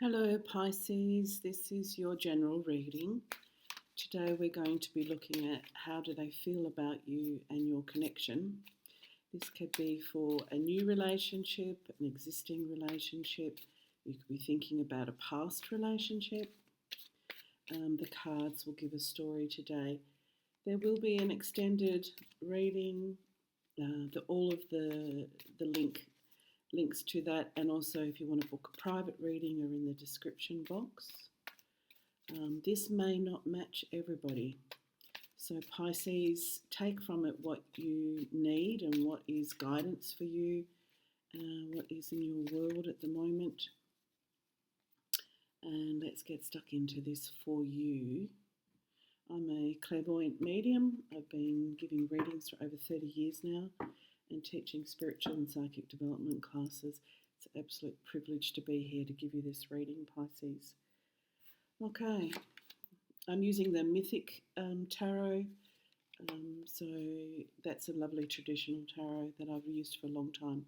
Hello Pisces, this is your general reading. Today we're going to be looking at how do they feel about you and your connection. This could be for a new relationship, an existing relationship. You could be thinking about a past relationship. The cards will give a story today. There will be an extended reading, all of the links to that, and also if you want to book a private reading are in the description box. This may not match everybody, so Pisces, take from it what you need and what is guidance for you, what is in your world at the moment, and let's get stuck into this for you. I'm a clairvoyant medium. I've been giving readings for over 30 years now and teaching spiritual and psychic development classes. It's an absolute privilege to be here to give you this reading, Pisces. Okay, I'm using the Mythic Tarot, so that's a lovely traditional tarot that I've used for a long time.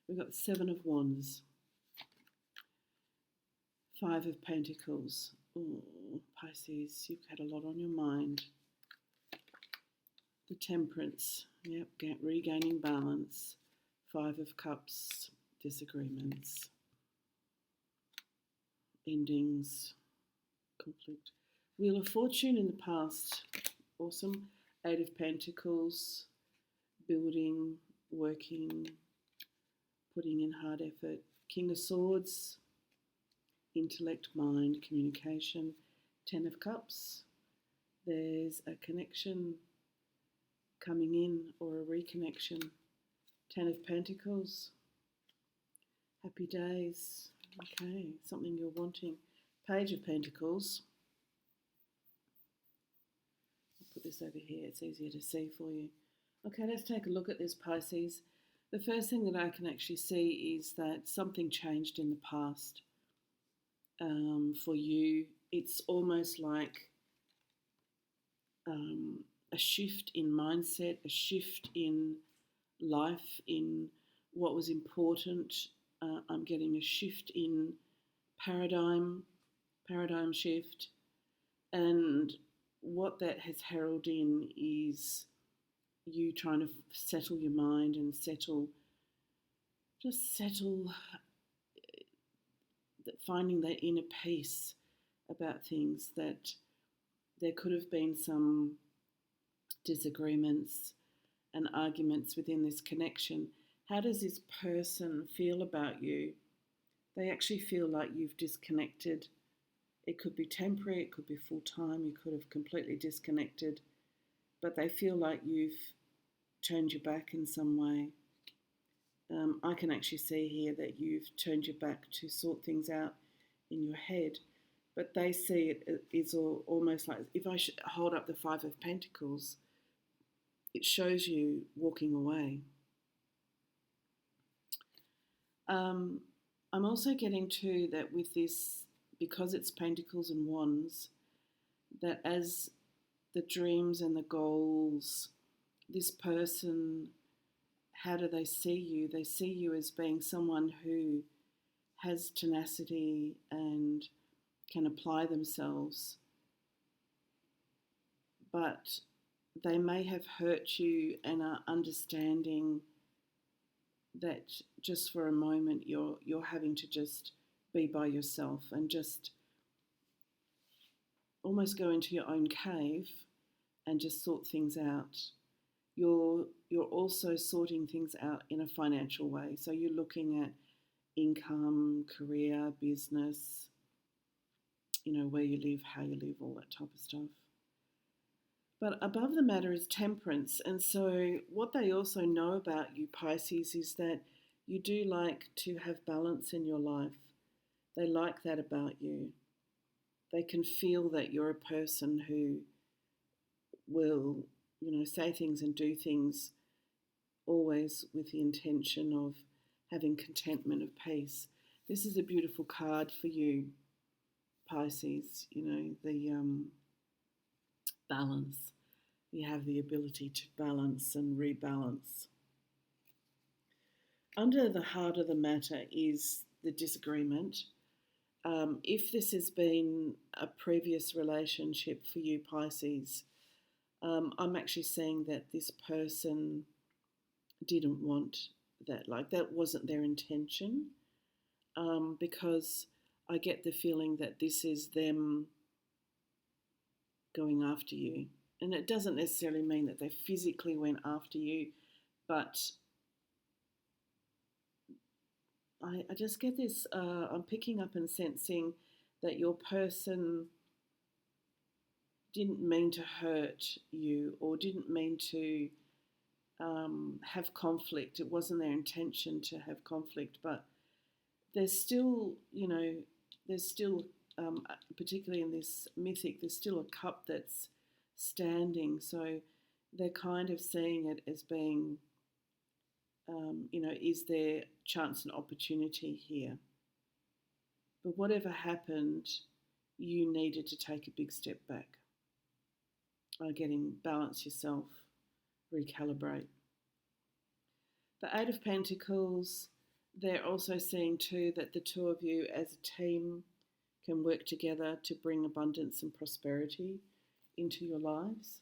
We've got the Seven of Wands, Five of Pentacles. Oh, Pisces, you've had a lot on your mind. The Temperance, yep, regaining balance. Five of Cups, disagreements, endings, conflict. Wheel of Fortune in the past, awesome. Eight of Pentacles, building, working, putting in hard effort. King of Swords, intellect, mind, communication. Ten of Cups, there's a connection coming in or a reconnection. Ten of Pentacles, happy days. Okay, something you're wanting. Page of Pentacles. I'll put this over here, it's easier to see for you. Okay, let's take a look at this, Pisces. The first thing that I can actually see is that something changed in the past for you. It's almost like a shift in mindset, a shift in life, in what was important. I'm getting a shift in paradigm shift, and what that has heralded in is you trying to settle your mind and settle, finding that inner peace about things, that there could have been some disagreements and arguments within this connection. How does this person feel about you? They actually feel like you've disconnected. It could be temporary, it could be full-time, you could have completely disconnected, but they feel like you've turned your back in some way. I can actually see here that you've turned your back to sort things out in your head, but they see it is almost like, if I should hold up the Five of Pentacles, it shows you walking away. I'm also getting to that with this, because it's Pentacles and Wands, that as the dreams and the goals, this person, how do they see you? They see you as being someone who has tenacity and can apply themselves, but they may have hurt you and are understanding that just for a moment you're having to just be by yourself and just almost go into your own cave and just sort things out. You're also sorting things out in a financial way. So you're looking at income, career, business, where you live, how you live, all that type of stuff. But above the matter is temperance. And so what they also know about you, Pisces, is that you do like to have balance in your life. They like that about you. They can feel that you're a person who will, say things and do things always with the intention of having contentment, of peace. This is a beautiful card for you, Pisces, the balance. You have the ability to balance and rebalance. Under the heart of the matter is the disagreement. If this has been a previous relationship for you, Pisces, I'm actually seeing that this person didn't want that. Like, that wasn't their intention, because I get the feeling that this is them going after you. And it doesn't necessarily mean that they physically went after you, but I just get this, I'm picking up and sensing that your person didn't mean to hurt you or didn't mean to have conflict. It wasn't their intention to have conflict, but there's still, there's still, particularly in this mythic, there's still a cup that's standing. So they're kind of seeing it as being, is there chance and opportunity here? But whatever happened, you needed to take a big step back. Getting balance yourself, recalibrate. The Eight of Pentacles, they're also seeing too that the two of you as a team can work together to bring abundance and prosperity into your lives.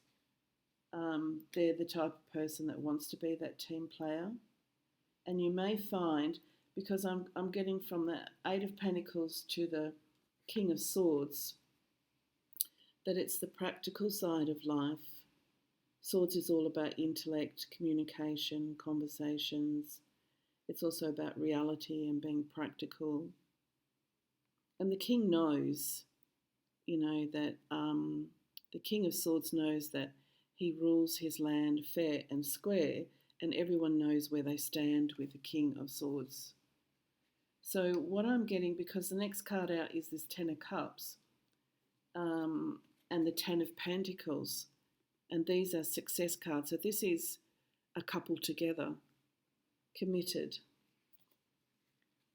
They're the type of person that wants to be that team player. And you may find, because I'm getting from the Eight of Pentacles to the King of Swords, that it's the practical side of life. Swords is all about intellect, communication, conversations. It's also about reality and being practical. And the King knows, that the King of Swords knows that he rules his land fair and square, and everyone knows where they stand with the King of Swords. So what I'm getting, because the next card out is this Ten of Cups, and the Ten of Pentacles, and these are success cards. So this is a couple together, committed.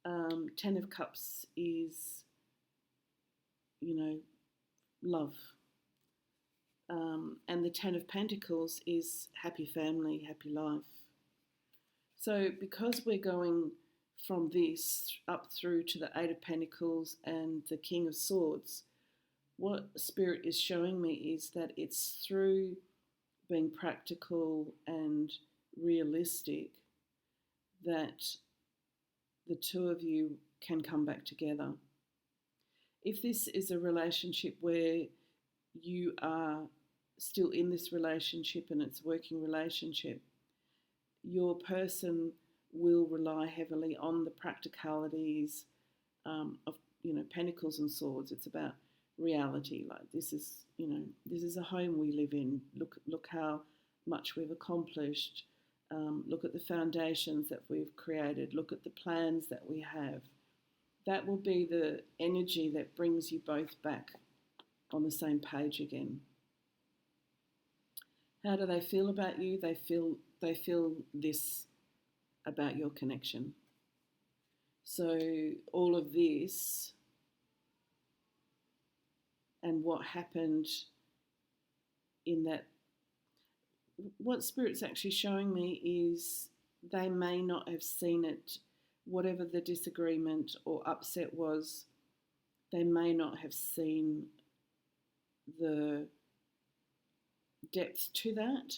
Ten of Cups is, love. And the Ten of Pentacles is happy family, happy life. So because we're going from this up through to the Eight of Pentacles and the King of Swords, what Spirit is showing me is that it's through being practical and realistic that the two of you can come back together. If this is a relationship where you are still in this relationship and it's a working relationship, your person will rely heavily on the practicalities of Pentacles and Swords. It's about reality. Like, this is a home we live in. Look how much we've accomplished. Look at the foundations that we've created. Look at the plans that we have. That will be the energy that brings you both back on the same page again. How do they feel about you? They feel this about your connection. So all of this and what happened in that, what Spirit's actually showing me is they may not have seen it, whatever the disagreement or upset was, they may not have seen the depth to that.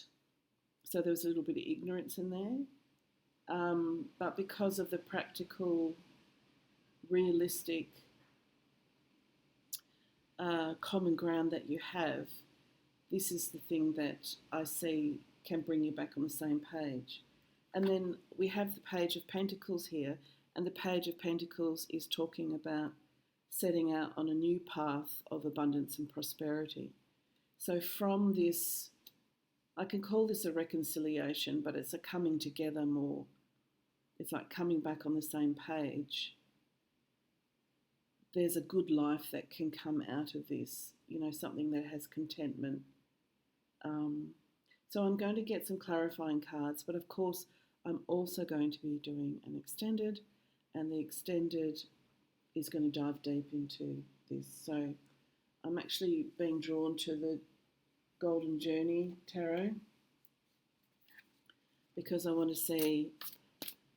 So there was a little bit of ignorance in there. But because of the practical, realistic common ground that you have, this is the thing that I see can bring you back on the same page. And then we have the Page of Pentacles here, and the Page of Pentacles is talking about setting out on a new path of abundance and prosperity. So from this, I can call this a reconciliation, but it's a coming together more. It's like coming back on the same page. There's a good life that can come out of this, something that has contentment. So I'm going to get some clarifying cards, but of course I'm also going to be doing an extended, and the extended is going to dive deep into this. So I'm actually being drawn to the Golden Journey Tarot because I want to see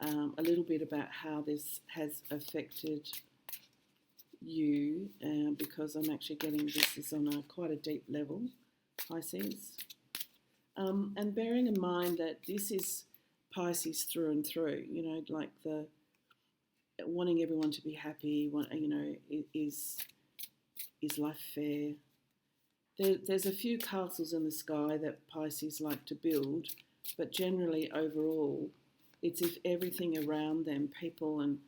a little bit about how this has affected you, because I'm actually getting this is on quite a deep level, Pisces. And bearing in mind that this is Pisces through and through, like the wanting everyone to be happy, is life fair. There's a few castles in the sky that Pisces like to build, but generally overall, it's if everything around them, people and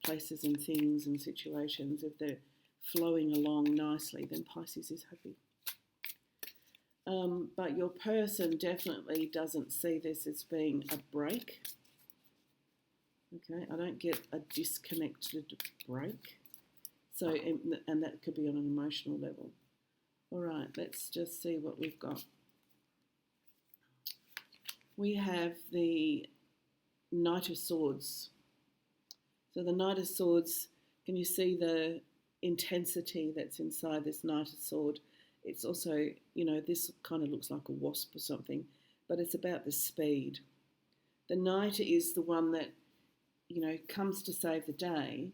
places and things and situations, if they're flowing along nicely, then Pisces is happy. But your person definitely doesn't see this as being a break. Okay, I don't get a disconnected break. So, and that could be on an emotional level. All right, let's just see what we've got. We have the Knight of Swords. So the Knight of Swords, can you see the intensity that's inside this Knight of Sword? It's also, this kind of looks like a wasp or something, but it's about the speed. The Knight is the one that, comes to save the day,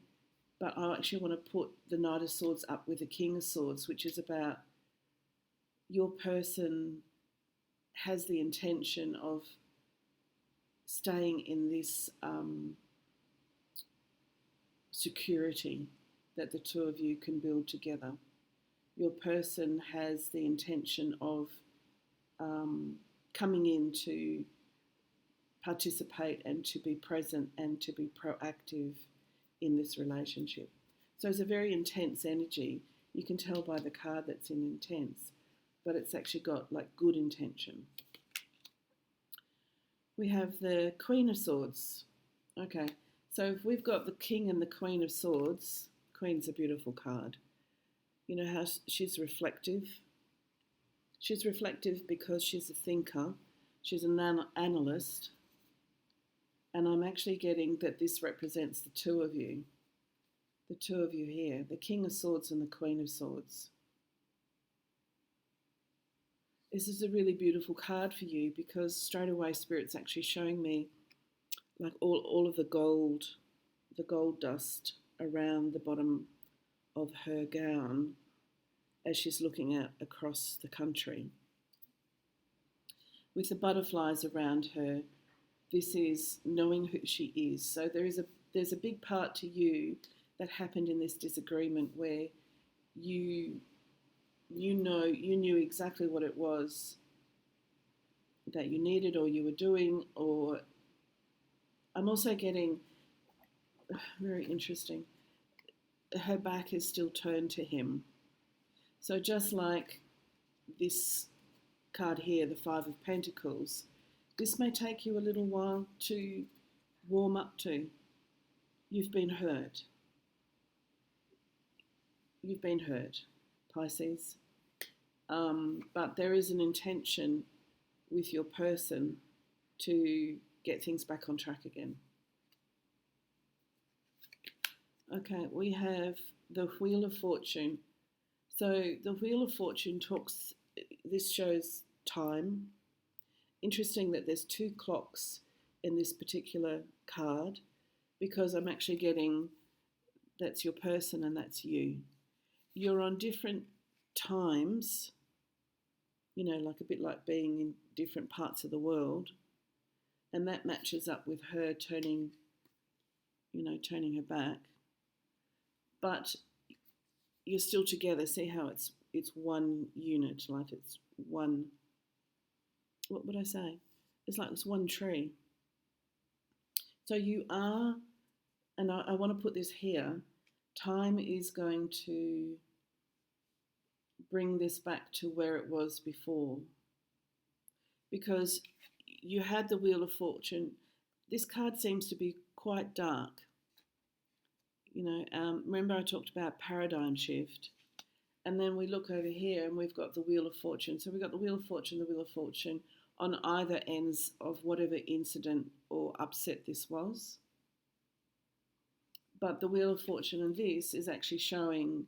but I actually want to put the Knight of Swords up with the King of Swords, which is about your person has the intention of staying in this security that the two of you can build together. Your person has the intention of coming in to participate and to be present and to be proactive in this relationship. So it's a very intense energy. You can tell by the card that's in intense, but it's actually got like good intention. We have the Queen of Swords. Okay, so if we've got the King and the Queen of Swords, Queen's a beautiful card. You know how she's reflective? She's reflective because she's a thinker. She's an analyst. And I'm actually getting that this represents the two of you. The two of you here, the King of Swords and the Queen of Swords. This is a really beautiful card for you because straight away Spirit's actually showing me like all of the gold dust around the bottom of her gown as she's looking out across the country. With the butterflies around her, this is knowing who she is. So there's a big part to you that happened in this disagreement where you knew exactly what it was that you needed or you were doing, or I'm also getting, very interesting, her back is still turned to him. So just like this card here, the Five of Pentacles, this may take you a little while to warm up to. You've been hurt. You've been hurt, Pisces. But there is an intention with your person to get things back on track again. Okay, we have the Wheel of Fortune. So the Wheel of Fortune this shows time. Interesting that there's two clocks in this particular card because I'm actually getting that's your person and that's you. You're on different times, like a bit like being in different parts of the world. And that matches up with her turning her back. But you're still together. See how it's one unit, like it's one, what would I say? It's like it's one tree. So you are, and I want to put this here, time is going to bring this back to where it was before. Because you had the Wheel of Fortune. This card seems to be quite dark. Remember I talked about paradigm shift. And then we look over here and we've got the Wheel of Fortune. So we've got the Wheel of Fortune on either ends of whatever incident or upset this was. But the Wheel of Fortune and this is actually showing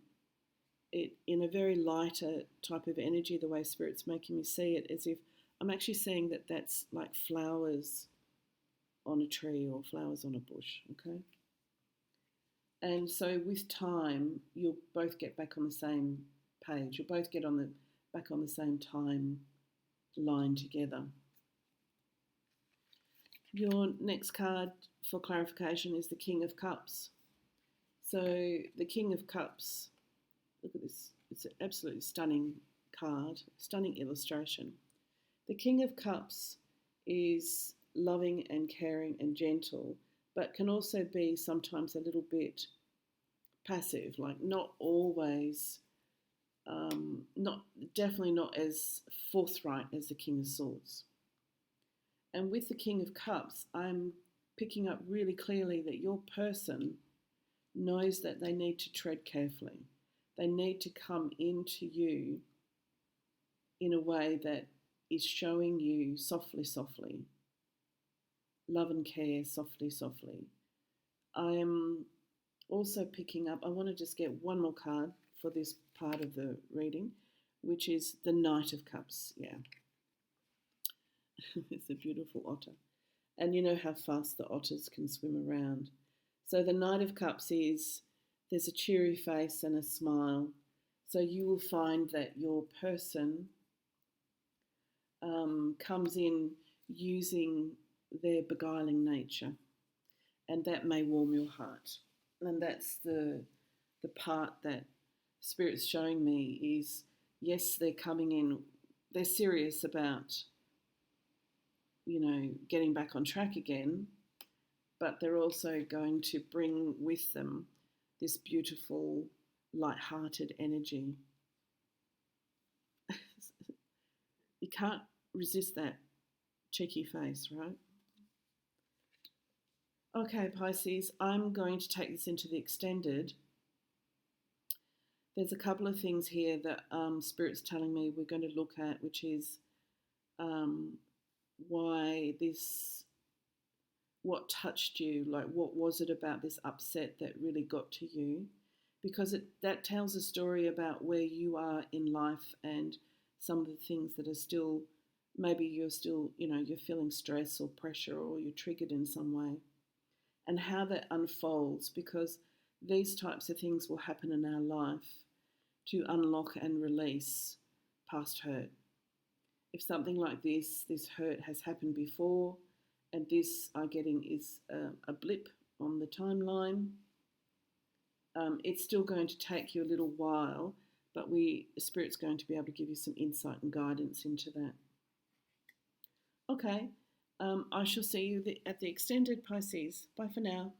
it in a very lighter type of energy, the way Spirit's making me see it, as if I'm actually seeing that that's like flowers on a tree or flowers on a bush, okay? And so with time, you'll both get back on the same page. You'll both get back on the same time line together. Your next card for clarification is the King of Cups. So the King of Cups, look at this, it's an absolutely stunning card, stunning illustration. The King of Cups is loving and caring and gentle, but can also be sometimes a little bit passive, like not always, definitely not as forthright as the King of Swords. And with the King of Cups, I'm picking up really clearly that your person knows that they need to tread carefully. They need to come into you in a way that is showing you softly, softly, love and care softly, softly. I am also picking up, I want to just get one more card for this part of the reading, which is the Knight of Cups. Yeah. It's a beautiful otter. And you know how fast the otters can swim around. So the Knight of Cups is, there's a cheery face and a smile. So you will find that your person comes in using their beguiling nature, and that may warm your heart. And that's the part that Spirit's showing me is, yes, they're coming in, they're serious about, getting back on track again, but they're also going to bring with them this beautiful, light-hearted energy. You can't resist that cheeky face, right? Okay, Pisces, I'm going to take this into the extended. There's a couple of things here that Spirit's telling me we're going to look at, which is what touched you, like what was it about this upset that really got to you? Because that tells a story about where you are in life and some of the things that are still, maybe you're still, you're feeling stress or pressure or you're triggered in some way, and how that unfolds, because these types of things will happen in our life to unlock and release past hurt. If something like this hurt has happened before, and this I'm getting is a blip on the timeline, it's still going to take you a little while, but Spirit's going to be able to give you some insight and guidance into that. Okay, I shall see you at the extended, Pisces. Bye for now.